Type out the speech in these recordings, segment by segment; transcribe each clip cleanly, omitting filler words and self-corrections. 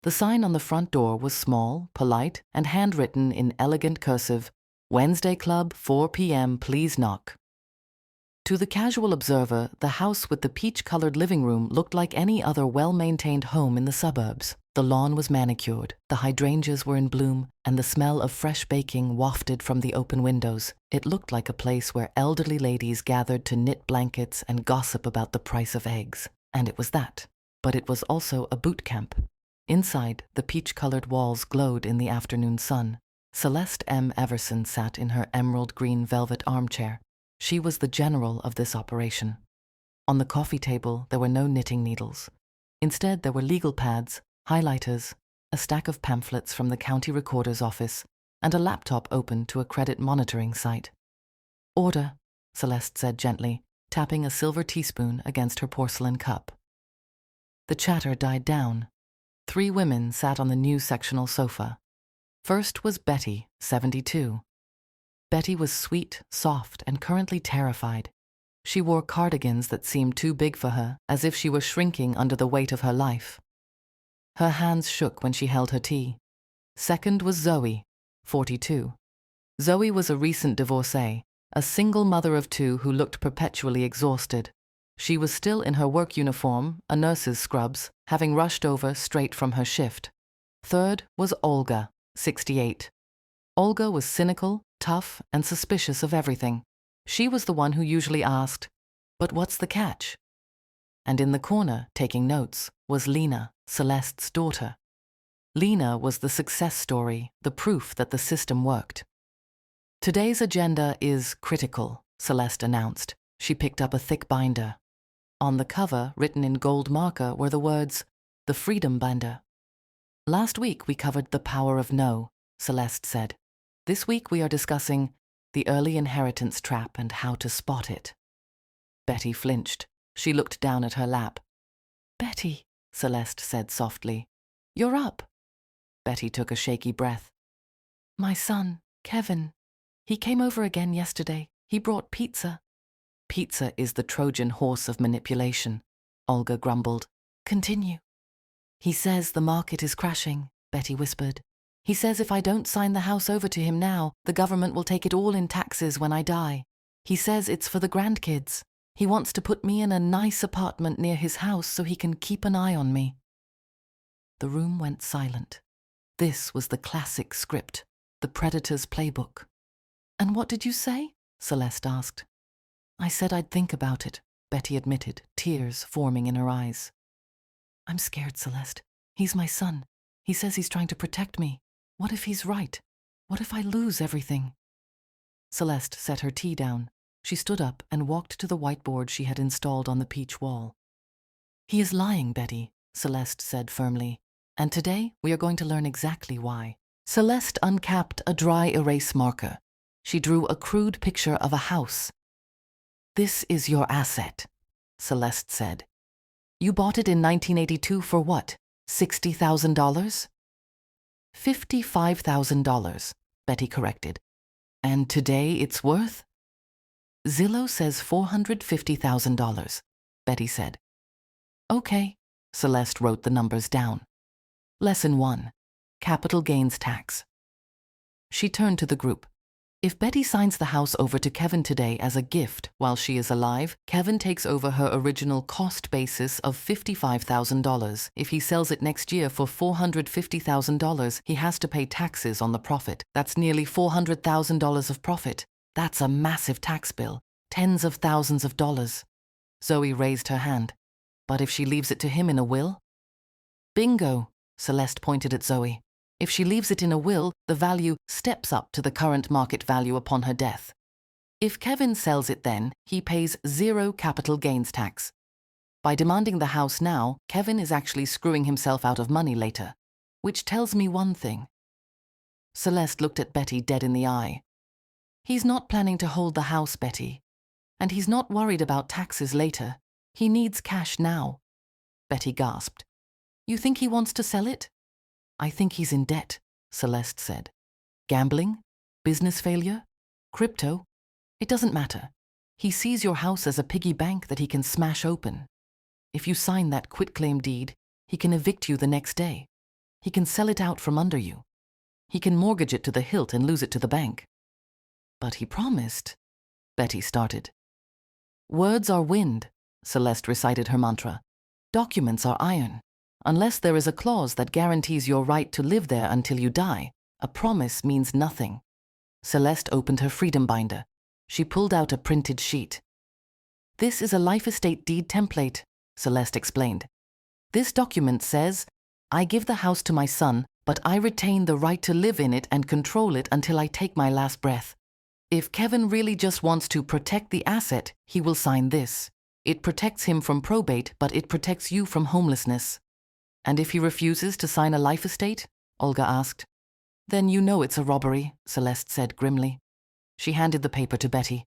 The sign on the front door was small, polite, and handwritten in elegant cursive, "Wednesday Club, 4 p.m., please knock." To the casual observer, the house with the peach-colored living room looked like any other well-maintained home in the suburbs. The lawn was manicured, the hydrangeas were in bloom, and the smell of fresh baking wafted from the open windows. It looked like a place where elderly ladies gathered to knit blankets and gossip about the price of eggs. And it was that. But it was also a boot camp. Inside, the peach-colored walls glowed in the afternoon sun. Celeste M. Everson sat in her emerald green velvet armchair. She was the general of this operation. On the coffee table, there were no knitting needles. Instead, there were legal pads, highlighters, a stack of pamphlets from the county recorder's office, and a laptop open to a credit monitoring site. "Order," Celeste said gently, tapping a silver teaspoon against her porcelain cup. The chatter died down. 3 women sat on the new sectional sofa. First was Betty, 72. Betty was sweet, soft, and currently terrified. She wore cardigans that seemed too big for her, as if she were shrinking under the weight of her life. Her hands shook when she held her tea. Second was Zoe, 42. Zoe was a recent divorcee, a single mother of 2 who looked perpetually exhausted. She was still in her work uniform, a nurse's scrubs, having rushed over straight from her shift. Third was Olga, 68. Olga was cynical, tough, and suspicious of everything. She was the one who usually asked, "But what's the catch?" And in the corner, taking notes, was Lena, Celeste's daughter. Lena was the success story, the proof that the system worked. "Today's agenda is critical," Celeste announced. She picked up a thick binder. On the cover, written in gold marker, were the words, "The Freedom Binder." "Last week we covered the power of no," Celeste said. "This week we are discussing the early inheritance trap and how to spot it." Betty flinched. She looked down at her lap. "Betty," Celeste said softly, "you're up." Betty took a shaky breath. "My son, Kevin. He came over again yesterday. He brought pizza." "Pizza is the Trojan horse of manipulation," Olga grumbled. "Continue." "He says the market is crashing," Betty whispered. "He says if I don't sign the house over to him now, the government will take it all in taxes when I die. He says it's for the grandkids. He wants to put me in a nice apartment near his house so he can keep an eye on me." The room went silent. This was the classic script, the Predator's playbook. "And what did you say?" Celeste asked. "I said I'd think about it," Betty admitted, tears forming in her eyes. "I'm scared, Celeste. He's my son. He says he's trying to protect me. What if he's right? What if I lose everything?" Celeste set her tea down. She stood up and walked to the whiteboard she had installed on the peach wall. "He is lying, Betty," Celeste said firmly. "And today we are going to learn exactly why." Celeste uncapped a dry erase marker. She drew a crude picture of a house. "This is your asset," Celeste said. "You bought it in 1982 for what? $60,000? $55,000, Betty corrected. "And today it's worth?" "Zillow says $450,000, Betty said. "Okay," Celeste wrote the numbers down. Lesson 1, Capital Gains Tax. She turned to the group. "If Betty signs the house over to Kevin today as a gift while she is alive, Kevin takes over her original cost basis of $55,000. If he sells it next year for $450,000, he has to pay taxes on the profit. That's nearly $400,000 of profit. That's a massive tax bill, tens of thousands of dollars." Zoe raised her hand. "But if she leaves it to him in a will?" "Bingo," Celeste pointed at Zoe. "If she leaves it in a will, the value steps up to the current market value upon her death. If Kevin sells it then, he pays 0 capital gains tax. By demanding the house now, Kevin is actually screwing himself out of money later. Which tells me one thing." Celeste looked at Betty dead in the eye. "He's not planning to hold the house, Betty. And he's not worried about taxes later. He needs cash now." Betty gasped. "You think he wants to sell it?" "I think he's in debt," Celeste said. "Gambling? Business failure? Crypto? It doesn't matter. He sees your house as a piggy bank that he can smash open. If you sign that quitclaim deed, he can evict you the next day. He can sell it out from under you. He can mortgage it to the hilt and lose it to the bank. But he promised. Betty started. Words are wind, Celeste recited her mantra. Documents are iron. Unless there is a clause that guarantees your right to live there until you die, a promise means nothing. Celeste opened her freedom binder. She pulled out a printed sheet. This is a life estate deed template, Celeste explained. This document says, I give the house to my son, but I retain the right to live in it and control it until I take my last breath. If Kevin really just wants to protect the asset, he will sign this. It protects him from probate, but it protects you from homelessness. And if he refuses to sign a life estate? Olga asked. Then you know it's a robbery, Celeste said grimly. She handed the paper to Betty.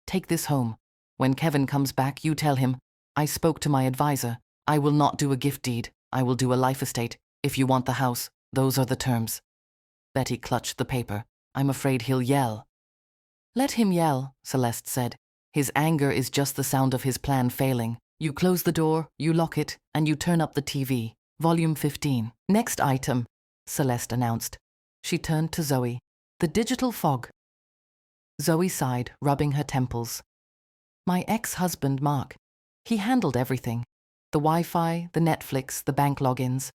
Take this home. When Kevin comes back, you tell him, I spoke to my advisor. I will not do a gift deed. I will do a life estate. If you want the house, those are the terms. Betty clutched the paper. I'm afraid he'll yell. Let him yell, Celeste said. His anger is just the sound of his plan failing. You close the door, you lock it, and you turn up the TV. Volume 15. Next item, Celeste announced. She turned to Zoe. The digital fog. Zoe sighed, rubbing her temples. My ex-husband, Mark. He handled everything. The Wi-Fi, the Netflix, the bank logins.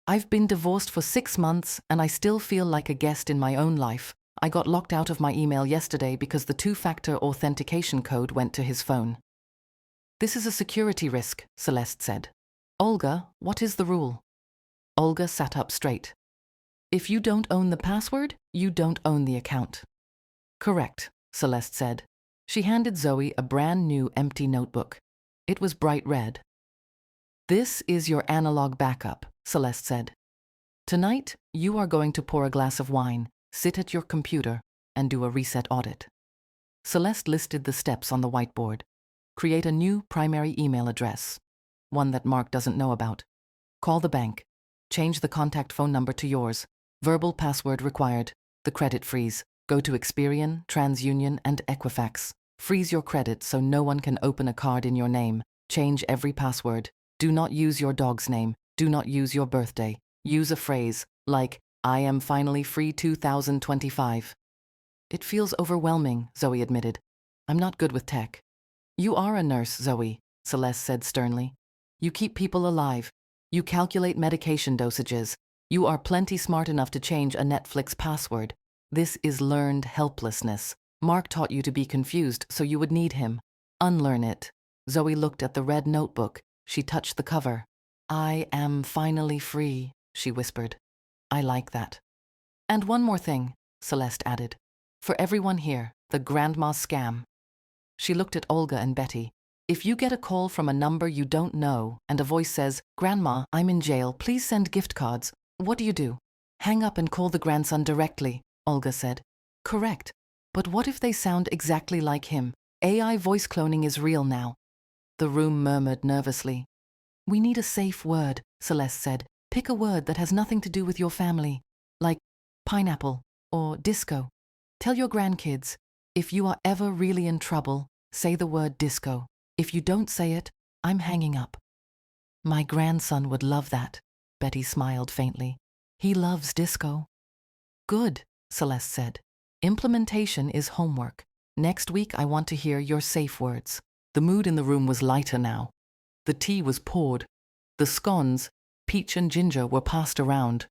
I've been divorced for 6 months, and I still feel like a guest in my own life. I got locked out of my email yesterday because the 2-factor authentication code went to his phone. This is a security risk, Celeste said. Olga, what is the rule? Olga sat up straight. If you don't own the password, you don't own the account. Correct, Celeste said. She handed Zoe a brand new empty notebook. It was bright red. This is your analog backup, Celeste said. Tonight, you are going to pour a glass of wine, sit at your computer, and do a reset audit. Celeste listed the steps on the whiteboard. Create a new primary email address, one that Mark doesn't know about. Call the bank. Change the contact phone number to yours. Verbal password required. The credit freeze. Go to Experian, TransUnion, and Equifax. Freeze your credit so no one can open a card in your name. Change every password. Do not use your dog's name. Do not use your birthday. Use a phrase like, I am finally free 2025. It feels overwhelming, Zoe admitted. I'm not good with tech. You are a nurse, Zoe, Celeste said sternly. You keep people alive. You calculate medication dosages. You are plenty smart enough to change a Netflix password. This is learned helplessness. Mark taught you to be confused, so you would need him. Unlearn it. Zoe looked at the red notebook. She touched the cover. I am finally free, she whispered. I like that. And one more thing, Celeste added. For everyone here, the grandma scam. She looked at Olga and Betty. If you get a call from a number you don't know and a voice says, Grandma, I'm in jail, please send gift cards, what do? Hang up and call the grandson directly, Olga said. Correct. But what if they sound exactly like him? AI voice cloning is real now. The room murmured nervously. We need a safe word, Celeste said. Pick a word that has nothing to do with your family, like pineapple or disco. Tell your grandkids, if you are ever really in trouble, say the word disco. If you don't say it, I'm hanging up. My grandson would love that, Betty smiled faintly. He loves disco. Good, Celeste said. Implementation is homework. Next week I want to hear your safe words. The mood in the room was lighter now. The tea was poured. The scones, peach and ginger, were passed around.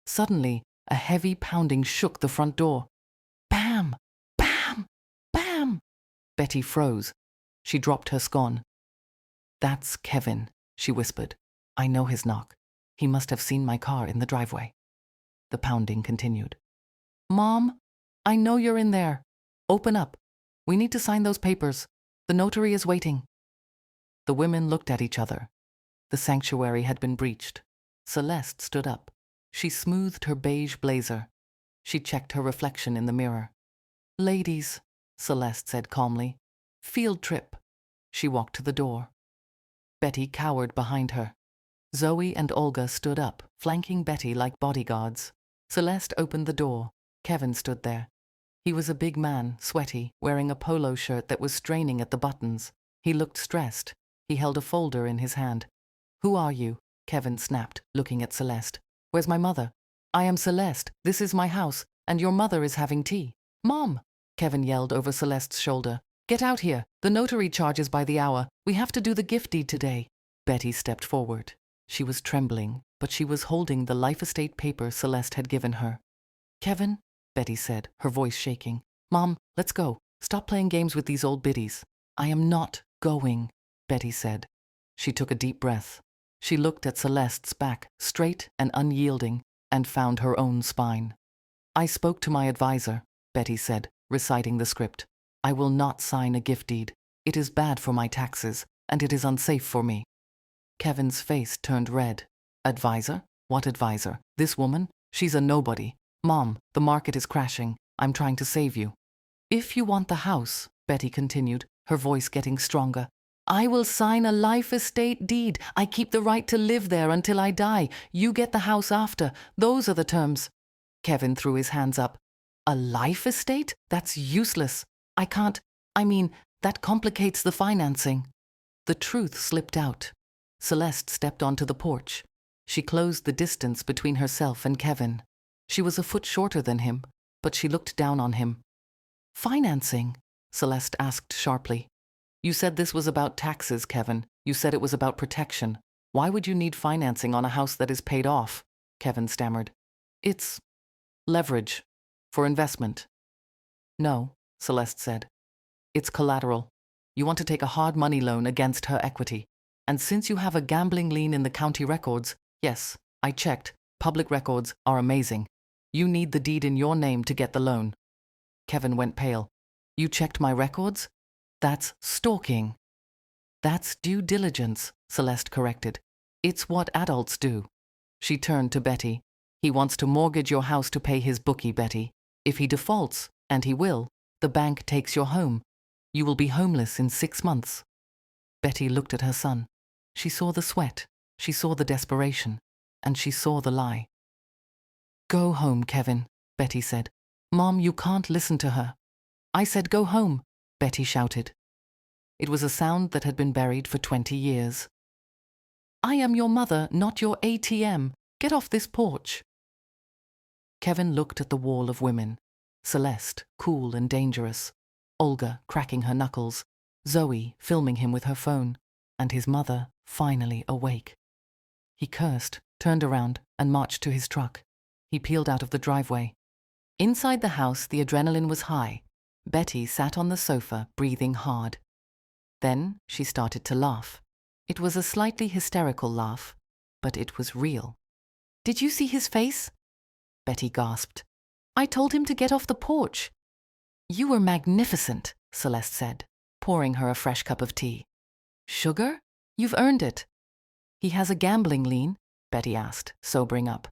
Suddenly, a heavy pounding shook the front door. Bam! Bam! Bam! Betty froze. She dropped her scone. That's Kevin, she whispered. I know his knock. He must have seen my car in the driveway. The pounding continued. Mom, I know you're in there. Open up. We need to sign those papers. The notary is waiting. The women looked at each other. The sanctuary had been breached. Celeste stood up. She smoothed her beige blazer. She checked her reflection in the mirror. Ladies, Celeste said calmly. Field trip. She walked to the door. Betty cowered behind her. Zoe and Olga stood up, flanking Betty like bodyguards. Celeste opened the door. Kevin stood there. He was a big man, sweaty, wearing a polo shirt that was straining at the buttons. He looked stressed. He held a folder in his hand. Who are you? Kevin snapped, looking at Celeste. Where's my mother? I am Celeste. This is my house, and your mother is having tea. Mom! Kevin yelled over Celeste's shoulder. Get out here. The notary charges by the hour. We have to do the gift deed today. Betty stepped forward. She was trembling, but she was holding the life estate paper Celeste had given her. Kevin, Betty said, her voice shaking. Mom, let's go. Stop playing games with these old biddies. I am not going, Betty said. She took a deep breath. She looked at Celeste's back, straight and unyielding, and found her own spine. I spoke to my advisor, Betty said, reciting the script. I will not sign a gift deed. It is bad for my taxes, and it is unsafe for me. Kevin's face turned red. Advisor? What advisor? This woman? She's a nobody. Mom, the market is crashing. I'm trying to save you. If you want the house, Betty continued, her voice getting stronger, I will sign a life estate deed. I keep the right to live there until I die. You get the house after. Those are the terms. Kevin threw his hands up. A life estate? That's useless. I can't. That complicates the financing. The truth slipped out. Celeste stepped onto the porch. She closed the distance between herself and Kevin. She was a foot shorter than him, but she looked down on him. Financing? Celeste asked sharply. You said this was about taxes, Kevin. You said it was about protection. Why would you need financing on a house that is paid off? Kevin stammered. It's leverage for investment. No, Celeste said. It's collateral. You want to take a hard money loan against her equity. And since you have a gambling lien in the county records, yes, I checked, public records are amazing. You need the deed in your name to get the loan. Kevin went pale. You checked my records? That's stalking. That's due diligence, Celeste corrected. It's what adults do. She turned to Betty. He wants to mortgage your house to pay his bookie, Betty. If he defaults, and he will, the bank takes your home. You will be homeless in 6 months. Betty looked at her son. She saw the sweat, she saw the desperation, and she saw the lie. Go home, Kevin, Betty said. Mom, you can't listen to her. I said go home, Betty shouted. It was a sound that had been buried for 20 years. I am your mother, not your ATM. Get off this porch. Kevin looked at the wall of women. Celeste, cool and dangerous. Olga, cracking her knuckles. Zoe, filming him with her phone. And his mother, finally awake. He cursed, turned around, and marched to his truck. He peeled out of the driveway. Inside the house, the adrenaline was high. Betty sat on the sofa, breathing hard. Then she started to laugh. It was a slightly hysterical laugh, but it was real. Did you see his face? Betty gasped. I told him to get off the porch. You were magnificent, Celeste said, pouring her a fresh cup of tea. Sugar? You've earned it. He has a gambling lien? Betty asked, sobering up.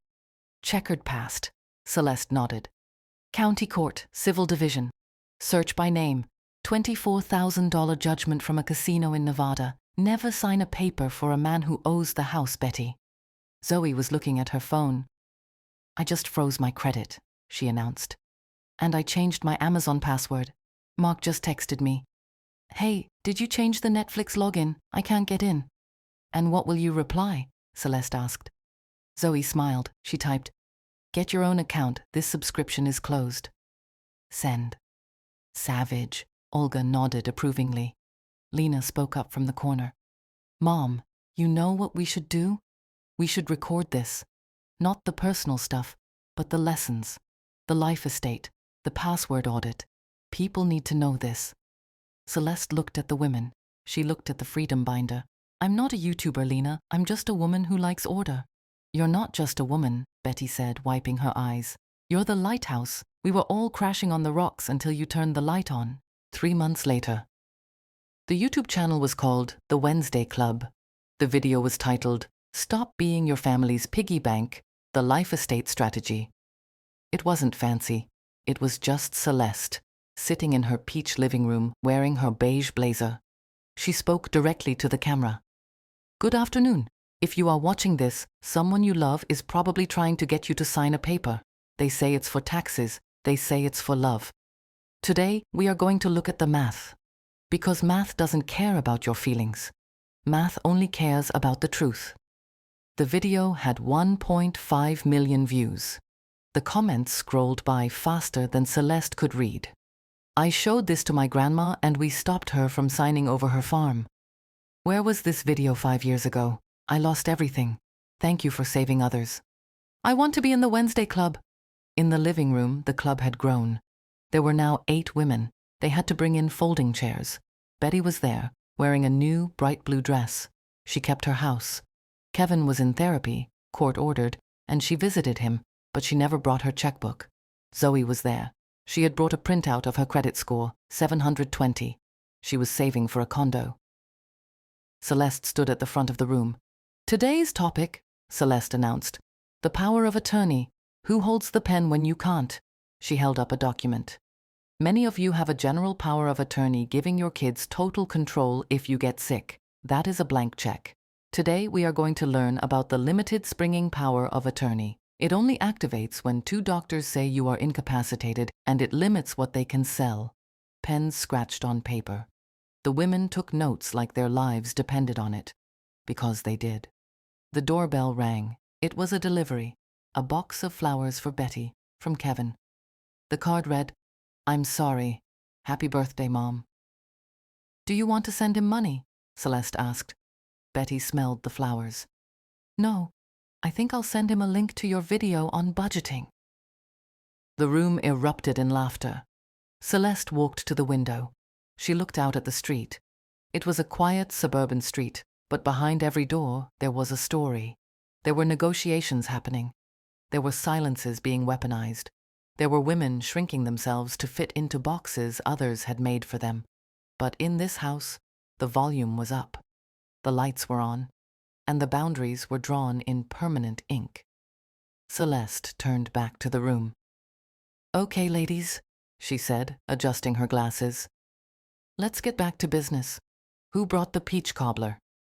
Checkered past, Celeste nodded. County Court, Civil Division. Search by name. $24,000 judgment from a casino in Nevada. Never sign a paper for a man who owes the house, Betty. Zoe was looking at her phone. I just froze my credit, she announced. And I changed my Amazon password. Mark just texted me. Hey, did you change the Netflix login? I can't get in. And what will you reply? Celeste asked. Zoe smiled. She typed, Get your own account. This subscription is closed. Send. Savage. Olga nodded approvingly. Lena spoke up from the corner. Mom, you know what we should do? We should record this. Not the personal stuff, but the lessons. The life estate. The password audit. People need to know this. Celeste looked at the women. She looked at the freedom binder. I'm not a YouTuber, Lena. I'm just a woman who likes order. You're not just a woman, Betty said, wiping her eyes. You're the lighthouse. We were all crashing on the rocks until you turned the light on. 3 months later. The YouTube channel was called The Wednesday Club. The video was titled, Stop Being Your Family's Piggy Bank, The Life Estate Strategy. It wasn't fancy. It was just Celeste, sitting in her peach living room wearing her beige blazer. She spoke directly to the camera. Good afternoon. If you are watching this, someone you love is probably trying to get you to sign a paper. They say it's for taxes. They say it's for love. Today, we are going to look at the math. Because math doesn't care about your feelings. Math only cares about the truth. The video had 1.5 million views. The comments scrolled by faster than Celeste could read. I showed this to my grandma and we stopped her from signing over her farm. Where was this video 5 years ago? I lost everything. Thank you for saving others. I want to be in the Wednesday Club. In the living room, the club had grown. There were now 8 women. They had to bring in folding chairs. Betty was there, wearing a new bright blue dress. She kept her house. Kevin was in therapy, court-ordered, and she visited him, but she never brought her checkbook. Zoe was there. She had brought a printout of her credit score, 720. She was saving for a condo. Celeste stood at the front of the room. Today's topic, Celeste announced. The power of attorney. Who holds the pen when you can't? She held up a document. Many of you have a general power of attorney giving your kids total control if you get sick. That is a blank check. Today we are going to learn about the limited springing power of attorney. It only activates when 2 doctors say you are incapacitated, and it limits what they can sell. Pens scratched on paper. The women took notes like their lives depended on it. Because they did. The doorbell rang. It was a delivery. A box of flowers for Betty, from Kevin. The card read, "I'm sorry. Happy birthday, Mom." "Do you want to send him money?" Celeste asked. Betty smelled the flowers. "No, I think I'll send him a link to your video on budgeting." The room erupted in laughter. Celeste walked to the window. She looked out at the street. It was a quiet suburban street, but behind every door there was a story. There were negotiations happening. There were silences being weaponized. There were women shrinking themselves to fit into boxes others had made for them. But in this house, the volume was up. The lights were on, and the boundaries were drawn in permanent ink. Celeste turned back to the room. "Okay, ladies," she said, adjusting her glasses. "Let's get back to business. Who brought the peach cobbler?"